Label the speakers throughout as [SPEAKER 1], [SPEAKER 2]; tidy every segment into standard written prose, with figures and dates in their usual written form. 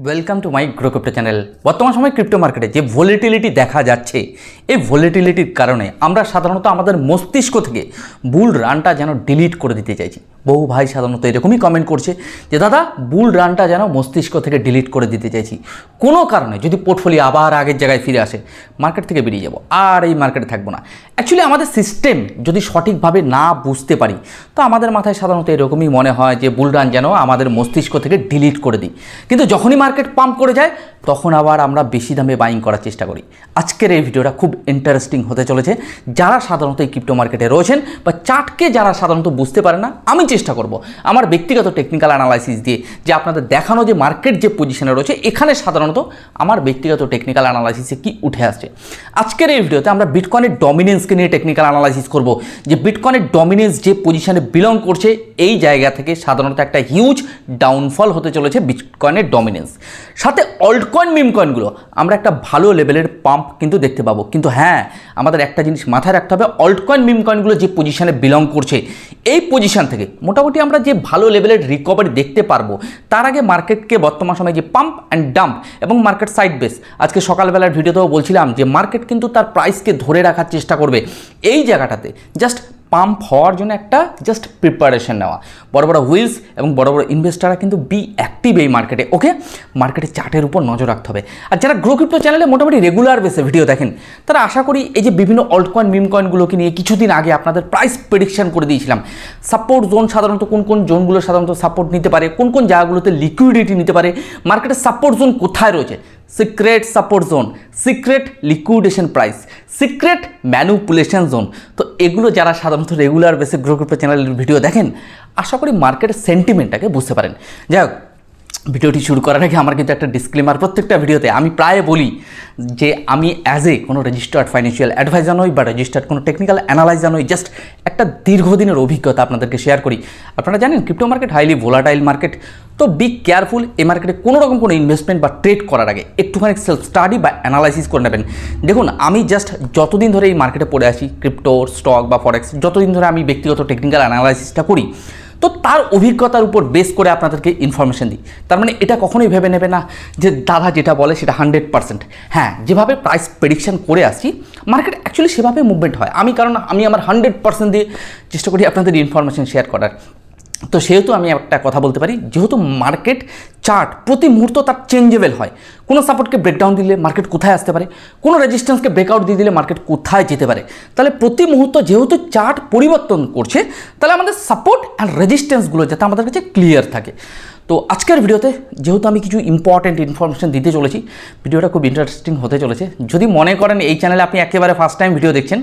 [SPEAKER 1] Welcome to my grow crypto channel. বর্তমান সময় crypto মার্কেটে যে ভলিটিলিটি দেখা যাচ্ছে, এই ভলিটিলিটির কারণে আমরা সাধারণত আমাদের মস্তিষ্ক থেকে বুল রানটা যেন ডিলিট করে দিতে চাইছি। বহু ভাই সাধারণত এরকমই কমেন্ট করছে যে দাদা বুল রানটা যেন মস্তিষ্ক থেকে ডিলিট করে দিতে চাইছি। কোনো কারণে যদি পোর্টফোলিও আবার আগের জায়গায় ফিরে আসে, মার্কেট থেকে বেরিয়ে যাব, আর এই মার্কেটে থাকবো না। অ্যাকচুয়ালি আমাদের সিস্টেম যদি সঠিকভাবে না বুঝতে পারি, তো আমাদের মাথায় সাধারণত এরকমই মনে হয় যে বুল রান যেন আমাদের মস্তিষ্ক থেকে ডিলিট করে দিই। কিন্তু যখনই মার্কেট পাম্প করে যায়, তখন আবার আমরা বেশি দামে বাইং করার চেষ্টা করি। আজকের এই ভিডিওটা খুব ইন্টারেস্টিং হতে চলেছে। যারা সাধারণত এই ক্রিপ্টো মার্কেটে রয়েছেন বা চার্টকে যারা সাধারণত বুঝতে পারে না, আমি চেষ্টা করব আমার ব্যক্তিগত টেকনিক্যাল অ্যানালাইসিস দিয়ে যে আপনাদের দেখানো যে মার্কেট যে পজিশনে রয়েছে, এখানে সাধারণত আমার ব্যক্তিগত টেকনিক্যাল অ্যানালাইসিসে কি উঠে আসছে। আজকের এই ভিডিওতে আমরা বিটকয়েনের ডমিনেন্সকে নিয়ে টেকনিক্যাল অ্যানালাইসিস করব, যে বিটকয়েনের ডমিনেন্স যে পজিশনে বিলং করছে, এই জায়গা থেকে সাধারণত একটা হিউজ ডাউনফল হতে চলেছে বিটকয়েনের ডমিনেন্স। সাথে অল্টকয়েন মিম কয়েনগুলো আমরা একটা ভালো লেভেলের পাম্প কিন্তু দেখতে পাবো। কিন্তু হ্যাঁ, আমাদের একটা জিনিস মাথায় রাখতে হবে, অল্টকয়েন মিম কয়েনগুলো যে পজিশনে বিলং করছে, এই পজিশন থেকে মোটামুটি আমরা যে ভালো লেভেলের রিকভারি দেখতে পারবো। তার আগে মার্কেটকে বর্তমান সময়ে যে পাম্প অ্যান্ড ডাম্প এবং মার্কেট সাইড বেস, আজকে সকালবেলার ভিডিওতেও বলছিলাম যে মার্কেট কিন্তু তার প্রাইসকে ধরে রাখার চেষ্টা করবে। এই জায়গাটাতে জাস্ট পাম্প হওয়ার জন্য একটা জাস্ট প্রিপারেশন নেওয়া। বড় বড় হুইলস এবং বড় বড় ইনভেস্টাররা কিন্তু বি অ্যাক্টিভ এই মার্কেটে। ওকে, মার্কেটের চার্টের উপর নজর রাখতে হবে। আর যারা গ্রো ক্রিপ্টো চ্যানেলে মোটামুটি রেগুলার বেসে ভিডিও দেখেন, তারা আশা করি এই যে বিভিন্ন অল্ট কয়েন মিম কয়েনগুলোকে নিয়ে কিছুদিন আগে আপনাদের প্রাইস প্রেডিকশন করে দিয়েছিলাম। সাপোর্ট জোন সাধারণত কোন কোন জোনগুলো সাধারণত সাপোর্ট নিতে পারে, কোন কোন জায়গাগুলোতে লিকুইডিটি নিতে পারে, মার্কেটের সাপোর্ট জোন কোথায় রয়েছে, secret support zone, secret liquidation price, secret manipulation zone. তো এগুলো যারা সাধারণত রেগুলার বেসে গ্রো ক্রিপ্টো চ্যানেলের ভিডিও দেখেন, আশা করি মার্কেটের সেন্টিমেন্টটাকে বুঝতে পারেন। যাই হোক, ভিডিওটি শুরু করার আগে আমার কিন্তু একটা ডিসক্লেমার। প্রত্যেকটা ভিডিওতে আমি প্রায় বলি যে আমি অ্যাজ এ কোনো রেজিস্টার্ড ফাইন্যান্সিয়াল অ্যাডভাইজার নই বা রেজিস্টার্ড কোনো টেকনিক্যাল অ্যানালাইজার নই, জাস্ট একটা দীর্ঘদিনের অভিজ্ঞতা আপনাদেরকে শেয়ার করি। আপনারা জানেন crypto market highly volatile market, তো বি কেয়ারফুল। এই মার্কেটে কোনো রকম কোনো ইনভেস্টমেন্ট বা ট্রেড করার আগে একটুখানি সেলফ স্টাডি বা অ্যানালাইসিস করে নেবেন। দেখুন, আমি জাস্ট যতদিন ধরে এই মার্কেটে পড়ে আসি, ক্রিপ্টো, স্টক বা ফরেক্স, যতদিন ধরে আমি ব্যক্তিগত টেকনিক্যাল অ্যানালাইসিসটা করি, তো তার অভিজ্ঞতার উপর বেস করে আপনাদেরকে ইনফরমেশন দিই। তার মানে এটা কখনোই ভেবে নেবে না যে দাদা যেটা বলে সেটা 100%। হ্যাঁ, যেভাবে প্রাইস প্রেডিকশন করে আসছি, মার্কেট অ্যাকচুয়ালি সেভাবে মুভমেন্ট হয়। কারণ আমি আমার 100% দিয়ে চেষ্টা করি আপনাদের ইনফরমেশন শেয়ার করার। তো সেহেতু আমি একটা কথা বলতে পারি, যেহেতু মার্কেট চার্ট প্রতি মুহূর্ত তার চেঞ্জেবল হয়। কোনো সাপোর্টকে ব্রেকডাউন দিলে মার্কেট কোথায় আসতে পারে, কোনো রেজিস্ট্যান্সকে ব্রেকআউট দিয়ে দিলে মার্কেট কোথায় যেতে পারে, তাহলে প্রতি মুহূর্ত যেহেতু চার্ট পরিবর্তন করছে, তাহলে আমাদের সাপোর্ট অ্যান্ড রেজিস্ট্যান্সগুলো যাতে আমাদের কাছে ক্লিয়ার থাকে। তো আজকের ভিডিওতে যেহেতু আমি কিছু ইম্পর্টেন্ট ইনফরমেশন দিতে চলেছি, ভিডিওটা খুব ইন্টারেস্টিং হতে চলেছে। যদি মনে করেন এই চ্যানেলে আপনি একেবারে ফার্স্ট টাইম ভিডিও দেখছেন,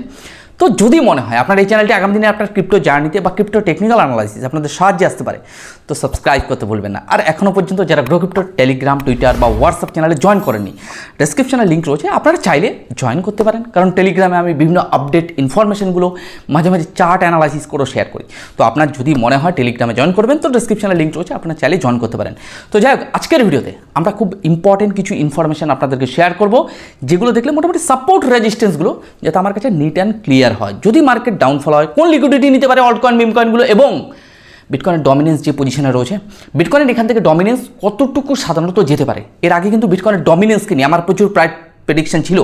[SPEAKER 1] তো যদি মনে হয় আপনার এই চ্যানেলটি আগামী দিনে আপনার ক্রিপ্টো জার্নিতে বা ক্রিপ্টো টেকনিক্যাল অ্যানালাইসিস আপনাদের সাহায্যে আসতে পারে, তো সাবস্ক্রাইব করতে ভুলবেন না। আর এখনও পর্যন্ত যারা গ্রো ক্রিপ্টো টেলিগ্রাম, টুইটার বা হোয়াটসঅ্যাপ চ্যানেলে জয়েন করেননি, ডেসক্রিপশনে লিঙ্ক রয়েছে, আপনারা চাইলে জয়েন করতে পারেন। কারণ টেলিগ্রামে আমি বিভিন্ন আপডেট ইনফরমেশনগুলো মাঝে মাঝে চার্ট অ্যানালাইসিস করেও শেয়ার করি। তো আপনার যদি মনে হয় টেলিগ্রামে জয়েন করবেন, তো ডেসক্রিপশনে লিঙ্ক রয়েছে, আপনারা চাইলে জয়েন করতে পারেন। তো যাই হোক, আজকের ভিডিওতে আমরা খুব ইম্পর্টেন্ট কিছু ইনফরমেশন আপনাদেরকে শেয়ার করব, যেগুলো দেখলে মোটামুটি সাপোর্ট রেজিস্ট্যান্সগুলো যাতে আমার কাছে নিট অ্যান্ড ক্লিয়ার হয়। যদি মার্কেট ডাউনফল হয়, কোন লিকুইডিটি নিতে পারে অল্টকয়েন মিম কয়েনগুলো, এবং বিটকয়েনের ডমিনেন্স যে পজিশনে রয়েছে, বিটকয়েনের এখান থেকে ডমিনেন্স কতটুকু সাধারণত যেতে পারে। এর আগে কিন্তু বিটকয়েনের ডমিনেন্সকে নিয়ে আমার প্রচুর প্রেডিকশন ছিল,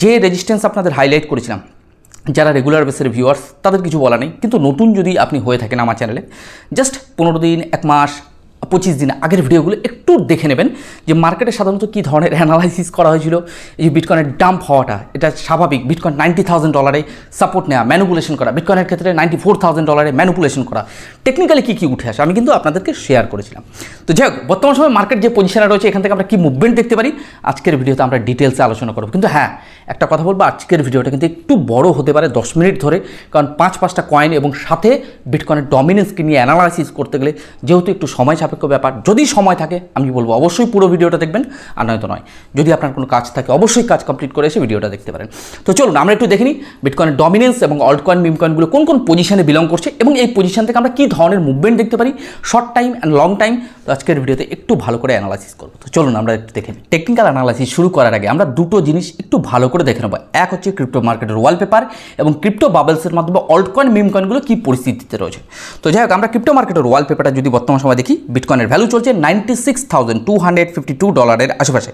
[SPEAKER 1] যে রেজিস্ট্যান্স আপনাদের হাইলাইট করেছিলাম। যারা রেগুলার বেসের ভিউয়ার্স, তাদের কিছু বলা নেই, কিন্তু নতুন যদি আপনি হয়ে থাকেন আমার চ্যানেলে, জাস্ট 15 দিন, 1 মাস, 25 দিন আগের ভিডিওগুলো একটু দেখে নেবেন যে মার্কেটে সাধারণত কী ধরনের অ্যানালাইসিস করা হয়েছিল। এই যে বিটকয়েনের ডাম্প হওয়াটা, এটা স্বাভাবিক। বিটকয়েন $90,000 সাপোর্ট নেওয়া, ম্যানুপুলেশন করা, বিটকয়েনের ক্ষেত্রে $94,000 ম্যানুপুলেশন করা, টেকনিক্যালি কী কী উঠে আসে আমি কিন্তু আপনাদেরকে শেয়ার করেছিলাম। তো যাই হোক, বর্তমান সময় মার্কেট যে পজিশনে রয়েছে, এখান থেকে আমরা কী মুভমেন্ট দেখতে পারি আজকের ভিডিওতে আমরা ডিটেলসে আলোচনা করব। কিন্তু হ্যাঁ, একটা কথা বলবো, আজকের ভিডিওটা কিন্তু একটু বড় হতে পারে, 10 মিনিট ধরে, কারণ 5-5টা কয়েন এবং সাথে বিটকয়েনের ডমিনেন্সকে নিয়ে অ্যানালাইসিস করতে গেলে যেহেতু একটু সময় সাপেক্ষ ব্যাপার, যদি সময় থাকে আমি বলবো অবশ্যই পুরো ভিডিওটা দেখবেন, আর নয়তো নয়। যদি আপনার কোনো কাজ থাকে অবশ্যই কাজ কমপ্লিট করে এসে ভিডিওটা দেখতে পারেন। তো চলুন আমরা একটু দেখে নিই বিটকয়েনের ডমিনেন্স এবং অল্ট কয়েন মিম কয়েনগুলো কোন কোন পজিশনে বিলং করছে, এবং এই পজিশন থেকে আমরা কী ধরনের মুভমেন্ট দেখতে পারি short time and long time. তো আজকের ভিডিওতে একটু ভালো করে অ্যানালাইসিস করবো। তো চলুন আমরা একটু দেখে নিই। টেকনিক্যাল অ্যানালাইসিস শুরু করার আগে আমরা দুটো জিনিস একটু ভালো করে করে দেখে নেবো। এক হচ্ছে ক্রিপ্টো মার্কেটের ওয়ালপেপার এবং ক্রিপ্টো বাবলসের মাধ্যমে অল্ট কয়েন মিম কয়েনগুলো কী পরিস্থিতিতে রয়েছে। তো যাই হোক, আমরা ক্রিপ্টো মার্কেটের ওয়ালপেপারটা যদি বর্তমান সময় দেখি, বিটকয়েনের ভ্যালু চলছে $96,252 আশেপাশে।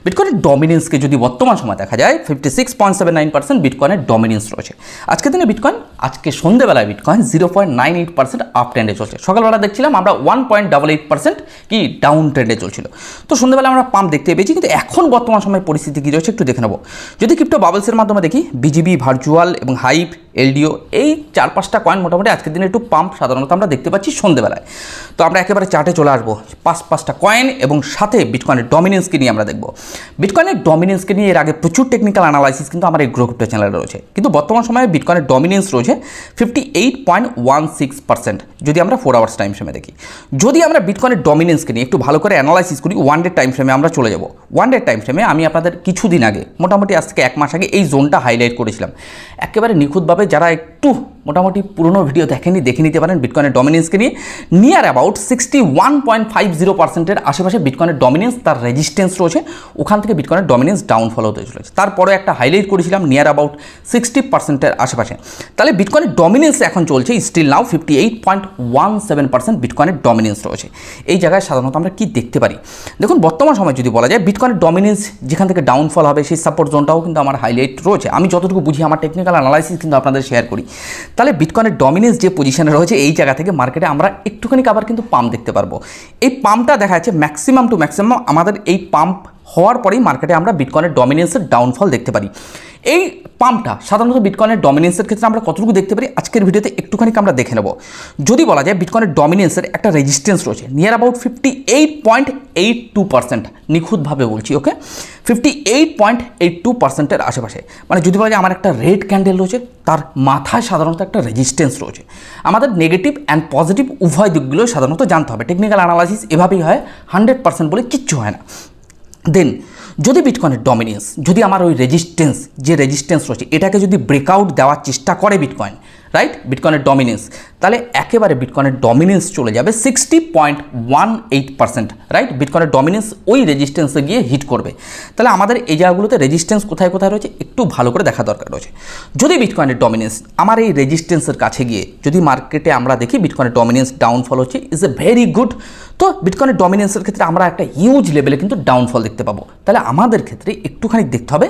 [SPEAKER 1] বিটকয়েনের ডমিনেন্সকে যদি বর্তমান সময় দেখা যায় 56.79% বিটকয়েনের ডমিনেন্স রয়েছে। আজকের দিনে বিটকয়েন, আজকে সন্ধ্যেবেলায় বিটকয়েন 0.98% আপ ট্রেন্ডে চলছে। সকালবেলা দেখছিলাম আমরা 1.88% কি ডাউন ট্রেন্ডে চলছিল। তো সন্ধ্যেবেলা আমরা পাম্প দেখতে পেয়েছি, কিন্তু এখন বর্তমান সময় পরিস্থিতি কী রয়েছে একটু দেখে নেব। যদি ক্রিপ্টো বাবলসের মাধ্যমে দেখি, বিজিবি, ভার্চুয়াল এবং হাইপ, এলডিও, এই 4-5টা কয়েন মোটামুটি আজকের দিনে একটু পাম্প সাধারণত আমরা দেখতে পাচ্ছি সন্ধ্যেবেলায়। তো আমরা একেবারে চার্টে চলে আসবো, 5-5টা কয়েন এবং সাথে বিটকয়েনের ডমিনেন্সকে নিয়ে আমরা দেখব। বিটকয়েনের ডমিনেন্সকে নিয়ে এর আগে প্রচুর টেকনিক্যাল অ্যানালাইসিস কিন্তু আমার এই গ্রো ক্রিপ্টো চ্যানেলে রয়েছে, কিন্তু বর্তমান সময়ে বিটকয়েনের ডমিনেন্স রয়েছে 58.16%। যদি আমরা 4 আওয়ার্স টাইম ফ্রেমে দেখি, যদি আমরা বিটকয়েনের ডমিনেন্সকে নিয়ে একটু ভালো করে অ্যানালাইসিস করি, 1 ডে টাইম ফ্রেমে আমরা চলে যাব। 1 ডে টাইম ফ্রেমে আমি আপনাদের কিছুদিন আগে, মোটামুটি আজ থেকে 1 মাস আগে এই জোনটা হাইলাইট করেছিলাম একেবারে নিখুঁতভাবে। যারা একটু মোটামুটি পুরনো ভিডিও দেখেননি, দেখে নিতে পারেন বিটকয়েনের ডমিনেন্সকে নিয়ে। নিয়ার অ্যাবাউট 61.50% আশেপাশে বিটকয়েনের ডমিনেন্স, তার রেজিস্ট্যান্স রয়েছে, ওখান থেকে বিটকয়েনের ডমিনেন্স ডাউনফল হতে চলেছে। তারপরে একটা হাইলাইট করেছিলাম নিয়ার অ্যাবাউট 60% আশেপাশে। তাহলে বিটকয়েনের ডমিনেন্স এখন চলছে স্টিল নাও 58.17% বিটকয়েনের ডমিনেন্স রয়েছে। এই জায়গায় সাধারণত আমরা কি দেখতে পারি দেখুন, বর্তমান সময় যদি বলা যায় বিটকয়েনের ডমিনেন্স যেখান থেকে ডাউনফল হবে সেই সাপোর্ট জোনটাও কিন্তু আমার হাইলাইট রয়েছে। আমি যতটুকু বুঝি, আমার টেকনিক্যাল অ্যানালাইসিস কিন্তু আপনাদের শেয়ার করি। তাহলে বিটকয়েনের ডমিনেন্স যে পজিশনে রয়েছে এই জায়গা থেকে মার্কেটে আমরা একটুখানি আবার কিন্তু পাম্প দেখতে পারবো। এই পাম্পটা দেখা যাচ্ছে ম্যাক্সিমাম টু ম্যাক্সিমাম আমাদের এই পাম্প হওয়ার পরেই মার্কেটে আমরা বিটকয়েনের ডমিনেন্সের ডাউনফল দেখতে পারি। এই পাম্পটা সাধারণত বিটকয়েনের ডমিনেন্সের ক্ষেত্রে আমরা কতটুকু দেখতে পারি আজকের ভিডিওতে একটুখানি আমরা দেখে নেব। যদি বলা যায় বিটকয়েনের ডমিনেন্সের একটা রেজিস্ট্যান্স রয়েছে নিয়ার অ্যাবাউট 58.82%, নিখুঁতভাবে বলছি, ওকে, 58.82% আশেপাশে। মানে যদি বলা যায় আমার একটা রেড ক্যান্ডেল রয়েছে, তার মাথায় সাধারণত একটা রেজিস্ট্যান্স রয়েছে। আমাদের নেগেটিভ অ্যান্ড পজিটিভ উভয় দিকগুলো সাধারণত জানতে হবে। টেকনিক্যাল অ্যানালাইসিস এভাবেই হয়, 100% বলে কিচ্ছু হয় না। দেন যদি বিটকয়েনের ডমিনেন্স, যদি আমার ওই রেজিস্ট্যান্স, যে রেজিস্ট্যান্স রয়েছে এটাকে যদি ব্রেকআউট দেওয়ার চেষ্টা করে বিটকয়েন, রাইট, বিটকয়েনের ডমিনেন্স, তাহলে একেবারে বিটকয়েনের ডমিনেন্স চলে যাবে 60.18%, রাইট। বিটকয়েনের ডমিনেন্স ওই রেজিস্ট্যান্সে গিয়ে হিট করবে। তাহলে আমাদের এই জায়গাগুলোতে রেজিস্ট্যান্স কোথায় কোথায় রয়েছে একটু ভালো করে দেখা দরকার রয়েছে। যদি বিটকয়েনের ডমিনেন্স আমার এই রেজিস্ট্যান্সের কাছে গিয়ে যদি মার্কেটে আমরা দেখি বিটকয়েনের ডমিনেন্স ডাউনফল হচ্ছে, ইজ এ ভেরি গুড। তো বিটকয়েনের ডমিনেন্সের ক্ষেত্রে আমরা একটা হিউজ লেভেলে কিন্তু ডাউনফল দেখতে পাবো। তাহলে আমাদের ক্ষেত্রে একটুখানি দেখতে হবে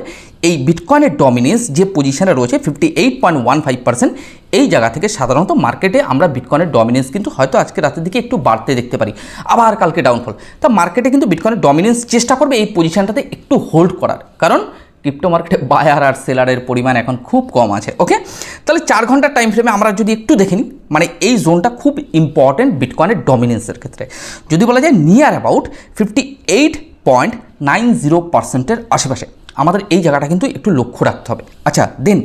[SPEAKER 1] এই বিটকয়েনের ডমিনেন্স যে পজিশনে রয়েছে 58.15%, এই জায়গা থেকে সাধারণত মার্কেটে আমরা বিটকয়েনের ডমিনেন্স কিন্তু হয়তো আজকে রাতের দিকে একটু বাড়তে দেখতে পারি, আবার কালকে ডাউনফল। তা মার্কেটে কিন্তু বিটকয়েনের ডমিনেন্স চেষ্টা করবে এই পজিশনটাতে একটু হোল্ড করার, কারণ ক্রিপ্টো মার্কেটে বায়ার আর সেলারের পরিমাণ এখন খুব কম আছে, ওকে। তাহলে 4 ঘন্টার টাইম ফ্রেমে আমরা যদি একটু দেখে নিই, মানে এই জোনটা খুব ইম্পর্টেন্ট বিটকয়েনের ডমিনেন্সের ক্ষেত্রে। যদি বলা যায় নিয়ার অ্যাবাউট 58.90% আশেপাশে আমাদের এই জায়গাটা কিন্তু একটু লক্ষ্য রাখতে হবে। আচ্ছা, দেন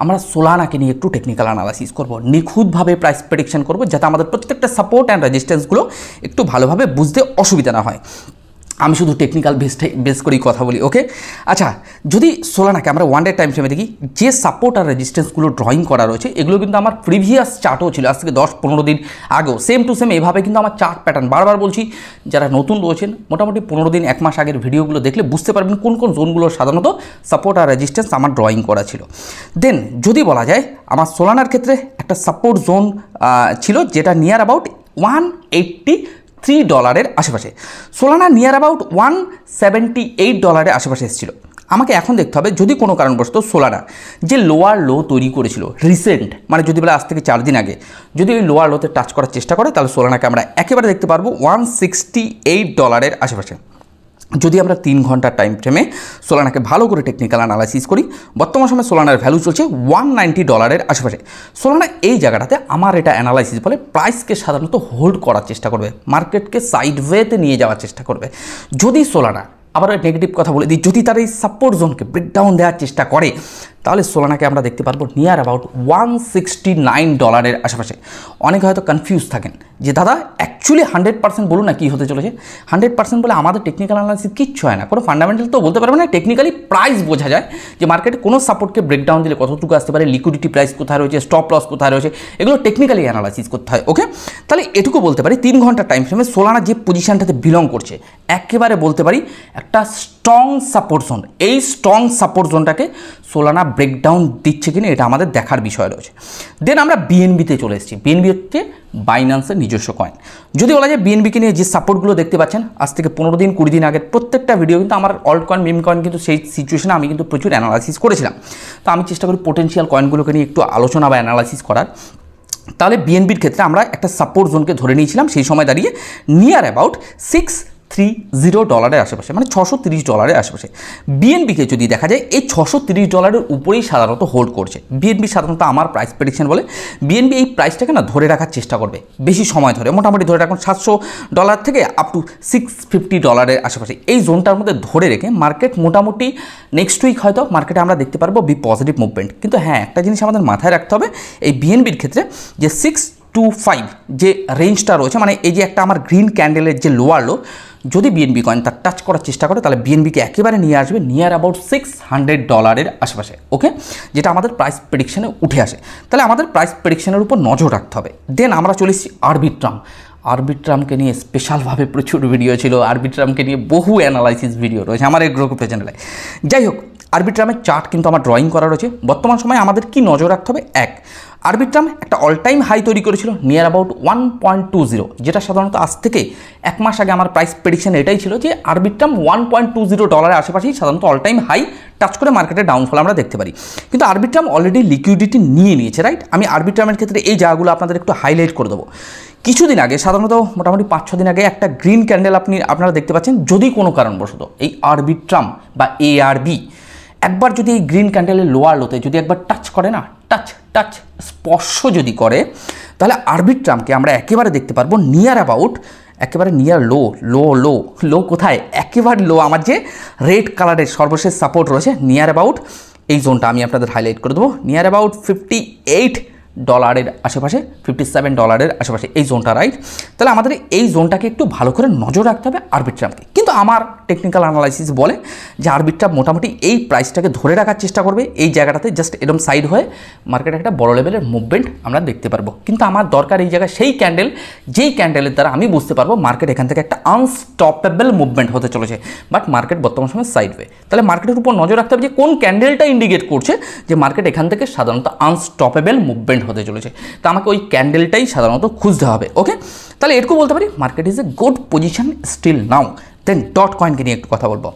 [SPEAKER 1] আমরা সোলানাকে নিয়ে একটু টেকনিক্যাল অ্যানালাইসিস করব, নিখুঁতভাবে প্রাইস প্রেডিকশন করব, যাতে আমাদের প্রত্যেকটা সাপোর্ট অ্যান্ড রেজিস্ট্যান্সগুলো একটু ভালোভাবে বুঝতে অসুবিধা না হয়। আমি শুধু টেকনিক্যাল বেস করেই কথা বলি, ওকে। আচ্ছা, যদি সোলানাকে আমরা 1 ডে টাইম ফ্রেমে দেখি, যে সাপোর্ট আর রেজিস্ট্যান্সগুলো ড্রয়িং করা রয়েছে এগুলো কিন্তু আমার প্রিভিয়াস চার্টও ছিল, আজ থেকে 10-15 দিন আগেও সেম টু সেম এভাবে কিন্তু আমার চার্ট প্যাটার্ন। বারবার বলছি, যারা নতুন রয়েছেন মোটামুটি 15 দিন 1 মাস আগের ভিডিওগুলো দেখলে বুঝতে পারবেন কোন কোন জোনগুলো সাধারণত সাপোর্ট আর রেজিস্ট্যান্স আমার ড্রয়িং করা ছিল। দেন যদি বলা যায় আমার সোলানার ক্ষেত্রে একটা সাপোর্ট জোন ছিল যেটা নিয়ার অ্যাবাউট $183 আশেপাশে। সোলানা নিয়ার অ্যাবাউট $178 আশেপাশে এসেছিল। আমাকে এখন দেখতে হবে যদি কোনো কারণবশত সোলানা যে লোয়ার লো তৈরি করেছিল রিসেন্ট, মানে যদি বলে আজ থেকে 4 দিন আগে, যদি ওই লোয়ার লোতে টাচ করার চেষ্টা করে, তাহলে সোলানাকে আমরা একেবারে দেখতে পারবো $168 আশেপাশে। যদি আমরা 3 ঘন্টার টাইম ফ্রেমে সোলানাকে ভালো করে টেকনিক্যাল অ্যানালাইসিস করি, বর্তমান সময় সোলানার ভ্যালু চলছে $190 আশেপাশে। সোলানা এই জায়গাটাতে আমার এটা অ্যানালাইসিস বলে প্রাইসকে সাধারণত হোল্ড করার চেষ্টা করবে, মার্কেটকে সাইডওয়েতে নিয়ে যাওয়ার চেষ্টা করবে। যদি সোলানা আবার নেগেটিভ কথা বলে দিই, যদি তার এই সাপোর্ট জোনকে ব্রেকডাউন দেওয়ার চেষ্টা করে, তাহলে সোলানাকে আমরা দেখতে পারবো নিয়ার অ্যাবাউট $169 আশেপাশে। অনেকে হয়তো কনফিউজ থাকেন যে দাদা অ্যাকচুয়ালি 100% বলুন না কী হতে চলেছে। 100% বলে আমাদের টেকনিক্যাল অ্যানালাইসিস কিচ্ছু হয় না, কোনো ফান্ডামেন্টাল তো বলতে পারবে না, টেকনিক্যালি প্রাইস বোঝা যায় যে মার্কেটে কোনো সাপোর্টকে ব্রেকডাউন দিলে কতটুকু আসতে পারে, লিকুইডিটি প্রাইস কোথায় রয়েছে, স্টপ লস কোথায় রয়েছে, এগুলো টেকনিক্যালি অ্যানালাইসিস করতে হয়, ওকে। তাহলে এটুকু বলতে পারি 3 ঘন্টার টাইম ফ্রেমে সোলানা যে পজিশনটাতে বিলং করছে একেবারে বলতে পারি একটা একটা স্ট্রং সাপোর্ট জোন, এই স্ট্রং সাপোর্ট জোনটাকে সোলানা ব্রেকডাউন দিচ্ছে কিনা এটা আমাদের দেখার বিষয় রয়েছে। দেন আমরা বিএনবিতে চলে এসেছি। বিএনবি হচ্ছে বাইন্যান্সের নিজস্ব কয়েন। যদি বলা যায় বিএনবিকে নিয়ে যে সাপোর্টগুলো দেখতে পাচ্ছেন আজ থেকে 15 দিন 20 দিন আগের প্রত্যেকটা ভিডিও কিন্তু আমার অল্ট কয়েন মিম কয়েন কিন্তু সেই সিচুয়েশনে আমি কিন্তু প্রচুর অ্যানালাইসিস করেছিলাম। তো আমি চেষ্টা করি পোটেনশিয়াল কয়েনগুলোকে নিয়ে একটু আলোচনা বা অ্যানালাইসিস করার। তাহলে বিএনবির ক্ষেত্রে আমরা একটা সাপোর্ট জোনকে ধরে নিয়েছিলাম সেই সময় দাঁড়িয়ে নিয়ার অ্যাবাউট $630 আশেপাশে, মানে $630 আশেপাশে। বিএনবিকে যদি দেখা যায় এই $630 উপরেই সাধারণত হোল্ড করছে। বিএনবি সাধারণত আমার প্রাইস প্রেডিকশন বলে বিএনবি এই প্রাইসটাকে না ধরে রাখার চেষ্টা করবে বেশি সময় ধরে, মোটামুটি ধরে রাখুন $700 থেকে আপ টু $650 আশেপাশে। এই জোনটার মধ্যে ধরে রেখে মার্কেট মোটামুটি নেক্সট উইক হয়তো মার্কেটে আমরা দেখতে পারবো পজিটিভ মুভমেন্ট। কিন্তু হ্যাঁ, একটা জিনিস আমাদের মাথায় রাখতে হবে এই বিএনবির ক্ষেত্রে যে 625 যে রেঞ্জটা রয়েছে, মানে এই যে একটা আমার গ্রিন ক্যান্ডেলের যে লোয়ার লো, যদি বিএনবি কয়েন তার টাচ করার চেষ্টা করে তাহলে বিএনবিকে একেবারে নিয়ে আসবে নিয়ার অ্যাবাউট $600 আশেপাশে। ওকে, যেটা আমাদের প্রাইস প্রেডিকশনে উঠে আসে। তাহলে আমাদের প্রাইস প্রেডিকশনের উপর নজর রাখতে হবে। দেন আমরা চলে এসেছি আরবিট্রাম। আরবিট্রামকে নিয়ে স্পেশালভাবে প্রচুর ভিডিও ছিল, আরবিট্রামকে নিয়ে বহু অ্যানালাইসিস ভিডিও রয়েছে আমার এই গ্রুপ চ্যানেলে। যাই হোক, আরবিট্রামের চার্ট কিন্তু আমার ড্রয়িং করা রয়েছে। বর্তমান সময়ে আমাদের কি নজর রাখতে হবে, এক, আরবিট্রাম একটা অল টাইম হাই তৈরি করেছিল নিয়ার অ্যাবাউট 1.20, যেটা সাধারণত আজ থেকে 1 মাস আগে আমার প্রাইস প্রেডিকশন এটাই ছিল যে আরবিট্রাম $1.20 আশেপাশেই সাধারণত অল টাইম হাই টাচ করে মার্কেটে ডাউনফল আমরা দেখতে পারি। কিন্তু আরবিট্রাম অলরেডি লিকুইডিটি নিয়ে নিয়েছে, রাইট। আমি আরবিট্রামের ক্ষেত্রে এই জায়গাগুলো আপনাদের একটু হাইলাইট করে দেবো। কিছুদিন আগে সাধারণত মোটামুটি 5-6 দিন আগে একটা গ্রিন ক্যান্ডেল আপনারা দেখতে পাচ্ছেন। যদি কোনো কারণবশত এই আরবিট্রাম বা এআরবি একবার যদি এই গ্রিন ক্যান্ডেলের লোয়ার লোতে যদি একবার টাচ করে না, টাচ স্পর্শ যদি করে, তাহলে আরবিট্রামকে আমরা একেবারে দেখতে পারবো নিয়ার অ্যাবাউট একেবারে নিয়ার লো কোথায়, একেবারে লো আমার যে রেড কালারের সর্বশেষ সাপোর্ট রয়েছে নিয়ার অ্যাবাউট এই জোনটা আমি আপনাদের হাইলাইট করে দেবো। নিয়ার অ্যাবাউট $58 আশেপাশে, $57 আশেপাশে এই জোনটা, রাইট। তাহলে আমাদের এই জোনটাকে একটু ভালো করে নজর রাখতে হবে আরবিট্রামকে। কিন্তু আমার টেকনিক্যাল অ্যানালাইসিস বলে যে আরবিট্রাম মোটামুটি এই প্রাইসটাকে ধরে রাখার চেষ্টা করবে, এই জায়গাটাতে জাস্ট এরকম সাইড হয়ে মার্কেটে একটা বড় লেভেলের মুভমেন্ট আমরা দেখতে পারবো। কিন্তু আমার দরকার এই জায়গায় সেই ক্যান্ডেল, যেই ক্যান্ডেলের দ্বারা আমি বুঝতে পারবো মার্কেট এখান থেকে একটা আনস্টপেবল মুভমেন্ট হতে চলেছে। বাট মার্কেট বর্তমান সময় সাইড ওয়ে। তাহলে মার্কেটের উপর নজর রাখতে হবে যে কোন ক্যান্ডেলটা ইন্ডিকেট করছে যে মার্কেট এখান থেকে সাধারণত আনস্টপেবল মুভমেন্ট হতে চলেছে। তো আমাকে ওই ক্যান্ডেলটাই সাধারণত খুঁজতে হবে। ওকে, তাহলে এটুকু বলতে পারি market is a good position still now. Then dot কয়েনকে নিয়ে একটু কথা বলবো।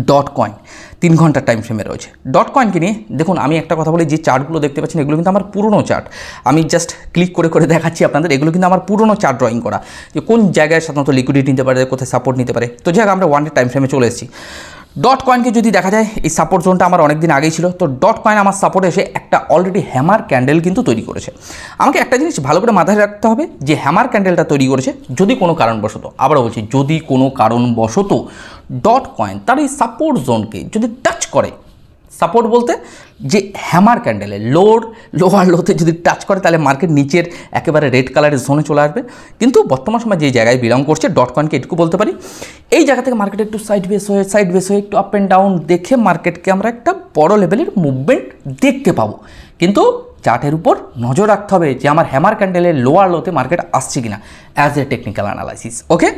[SPEAKER 1] ডট কয়েন 3 ঘন্টার টাইম ফ্রেমে রয়েছে। ডট কয়েনকে নিয়ে দেখুন, আমি একটা কথা বলি, যে চার্টগুলো দেখতে পাচ্ছেন এগুলো কিন্তু আমার পুরনো চার্ট। আমি জাস্ট ক্লিক করে দেখাচ্ছি আপনাদের, এগুলো কিন্তু আমার পুরনো চার্ট ড্রয়িং করা, যে কোন জায়গায় সাধারণত লিকুইডিটি নিতে পারে, কোথায় সাপোর্ট নিতে পারে। তো যাই হোক, আমরা 1 ডে টাইম ফ্রেমে চলে এসেছি। ডট কয়েনকে যদি দেখা যায় এই সাপোর্ট জোনটা আমার অনেক দিন আগেই ছিল। তো ডট কয়েন আমার সাপোর্টে এসে একটা অলরেডি হ্যামার ক্যান্ডেল কিন্তু তৈরি করেছে। আমাকে একটা জিনিস ভালো করে মাথায় রাখতে হবে যে হ্যামার ক্যান্ডেলটা তৈরি করেছে যদি কোনো কারণবশত, আবারও বলছি যদি কোনো কারণবশত ডট কয়েন তার এই সাপোর্ট জোনকে যদি টাচ করে, সাপোর্ট বলতে যে হ্যামার ক্যান্ডেলে লোয়ার লোতে যদি টাচ করে তাহলে মার্কেট নিচের একেবারে রেড কালারের জোনে চলে আসবে। কিন্তু বর্তমান সময় যে জায়গায় বিলং করছে ডট কয়েনকে এটুকু বলতে পারি, এই জায়গা থেকে মার্কেট একটু সাইড বেস হয়ে একটু আপ অ্যান্ড ডাউন দেখে মার্কেটকে আমরা একটা বড় লেভেলের মুভমেন্ট দেখতে পাবো। কিন্তু চার্টের উপর নজর রাখতে হবে যে আমার হ্যামার ক্যান্ডেলের লোয়ার লোতে মার্কেট আসছে কিনা অ্যাজ এ টেকনিক্যাল অ্যানালাইসিস। ওকে,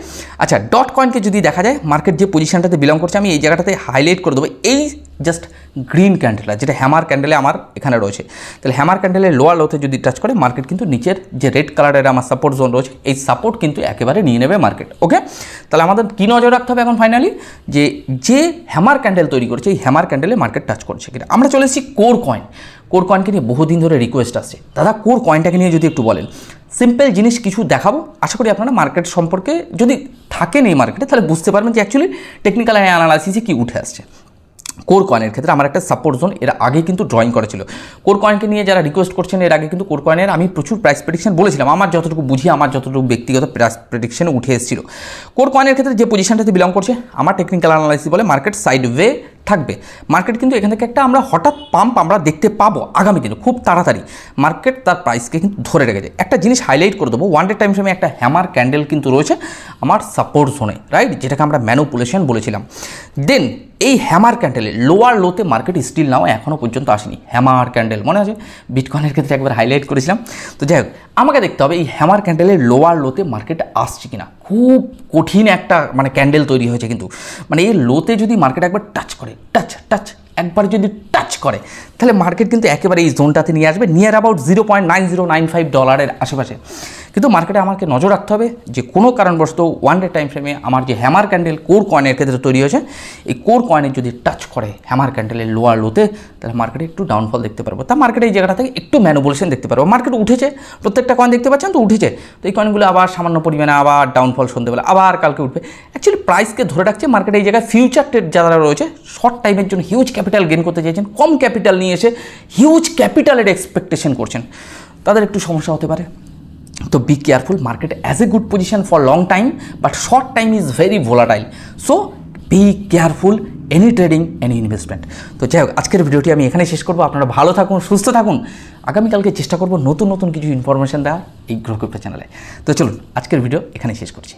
[SPEAKER 1] আচ্ছা, ডট কয়েনকে যদি দেখা যায় মার্কেট যে পজিশনটাতে বিলং করছে আমি এই জায়গাটাতে হাইলাইট করে দেবো। এই জাস্ট গ্রিন ক্যান্ডেলটা যেটা হ্যামার ক্যান্ডেলে আমার এখানে রয়েছে, তাহলে হ্যামার ক্যান্ডেলের লোয়ার লোতে যদি টাচ করে মার্কেট কিন্তু নিচের যে রেড কালারের আমার সাপোর্ট জোন রয়েছে এই সাপোর্ট কিন্তু একেবারে নিয়ে নেবে মার্কেট। ওকে, তাহলে আমাদের কী নজর রাখতে হবে এখন ফাইনালি, যে হ্যামার ক্যান্ডেল তৈরি করছে এই হ্যামার ক্যান্ডেলে মার্কেট টাচ করছে কিনা। আমরা চলে এসেছি কোর কয়েন। কোর কয়েনকে নিয়ে বহুদিন ধরে রিকোয়েস্ট আসছে, দাদা কোর কয়েনটাকে নিয়ে যদি একটু বলেন। সিম্পল জিনিস কিছু দেখাবো, আশা করি আপনারা মার্কেট সম্পর্কে যদি থাকেন এই মার্কেটে তাহলে বুঝতে পারবেন যে অ্যাকচুয়ালি টেকনিক্যাল অ্যানালাইসিসে কী উঠে আসছে। কোর কয়েনের ক্ষেত্রে আমার একটা সাপোর্ট জোন এর আগে কিন্তু ড্রয়িং করা ছিল। কোর কয়েনকে নিয়ে যারা রিকোয়েস্ট করছেন এর আগে কিন্তু কোর কয়েনের আমি প্রচুর প্রাইস প্রেডিকশন বলেছিলাম, আমার যতটুকু বুঝি আমার যতটুকু ব্যক্তিগত প্রাইস প্রেডিকশনে উঠে এসেছিল। কোর কয়েনের ক্ষেত্রে যে পজিশনটাতে বিলং করছে আমার টেকনিক্যাল অ্যানালাইসিস বলে মার্কেট সাইড ওয়ে থাকবে। মার্কেট কিন্তু এখান থেকে একটা আমরা হঠাৎ পাম্প আমরা দেখতে পাবো আগামী দিনে খুব তাড়াতাড়ি। মার্কেট তার প্রাইসকে কিন্তু ধরে রেখেছে। একটা জিনিস হাইলাইট করে দেবো, ওয়ান ডে টাইম ফ্রেমে একটা হ্যামার ক্যান্ডেল কিন্তু রয়েছে আমার সাপোর্ট জোনে, রাইট, যেটাকে আমরা ম্যানুপুলেশন বলেছিলাম। দেন এই হ্যামার ক্যান্ডেলের লোয়ার লোতে মার্কেট স্টিল নাও এখনও পর্যন্ত আসেনি। হ্যামার ক্যান্ডেল মনে আছে বিটকয়েনের ক্ষেত্রে একবার হাইলাইট করেছিলাম। তো যাই হোক, আমাকে দেখতে হবে এই হ্যামার ক্যান্ডেলের লোয়ার লোতে মার্কেট আসছে কিনা। খুব কঠিন একটা মানে ক্যান্ডেল তৈরি হয়েছে কিন্তু, মানে এই লোতে যদি মার্কেট একবার টাচ করে, টাচ একবার যদি টাচ করে, তাহলে মার্কেট কিন্তু একেবারে এই জোনটাতে নিয়ে আসবে, নিয়ার অ্যাবাউট $0.9095 আশেপাশে। কিন্তু মার্কেটে আমাকে নজর রাখতে হবে যে কোনো কারণবশত ওয়ান ডে টাইম ফ্রেমে আমার যে হ্যামার ক্যান্ডেল কোর কয়েনের ক্ষেত্রে তৈরি হয়েছে, এই কোর কয়েনের যদি টাচ করে হ্যামার ক্যান্ডেলের লোয়ার লোতে, তাহলে মার্কেটে একটু ডাউনফল দেখতে পারবো। তা মার্কেটে এই জায়গাটা থেকে একটু ম্যানুপুলেশন দেখতে পারবো। মার্কেট উঠেছে, প্রত্যেকটা কয়েন দেখতে পাচ্ছেন তো উঠেছে, তো এই কয়েনগুলো আবার সামান্য পরিমাণে আবার ডাউনফল সন্ধ্যেবেলা আবার কালকে উঠবে। অ্যাকচুয়ালি প্রাইসকে ধরে রাখছে মার্কেটে এই জায়গায়। ফিউচার ট্রেড যারা রয়েছে শর্ট টাইমের জন্য হিউজ ক্যাপিটাল গেইন করতে চাইছেন, কম ক্যাপিটাল নিয়ে এসে হিউজ ক্যাপিটালের এক্সপেকটেশন করছেন, তাদের একটু সমস্যা হতে পারে। তো be careful, market as a good position for long time, but short time is very volatile. So be careful any trading, any investment. তো যাই হোক, আজকের ভিডিওটি আমি এখানেই শেষ করবো। আপনারা ভালো থাকুন, সুস্থ থাকুন। আগামীকালকে চেষ্টা করবো নতুন নতুন কিছু ইনফরমেশন দেওয়া এই গ্রো ক্রিপ্টো চ্যানেলে। তো চলুন, আজকের ভিডিও এখানেই শেষ করছি।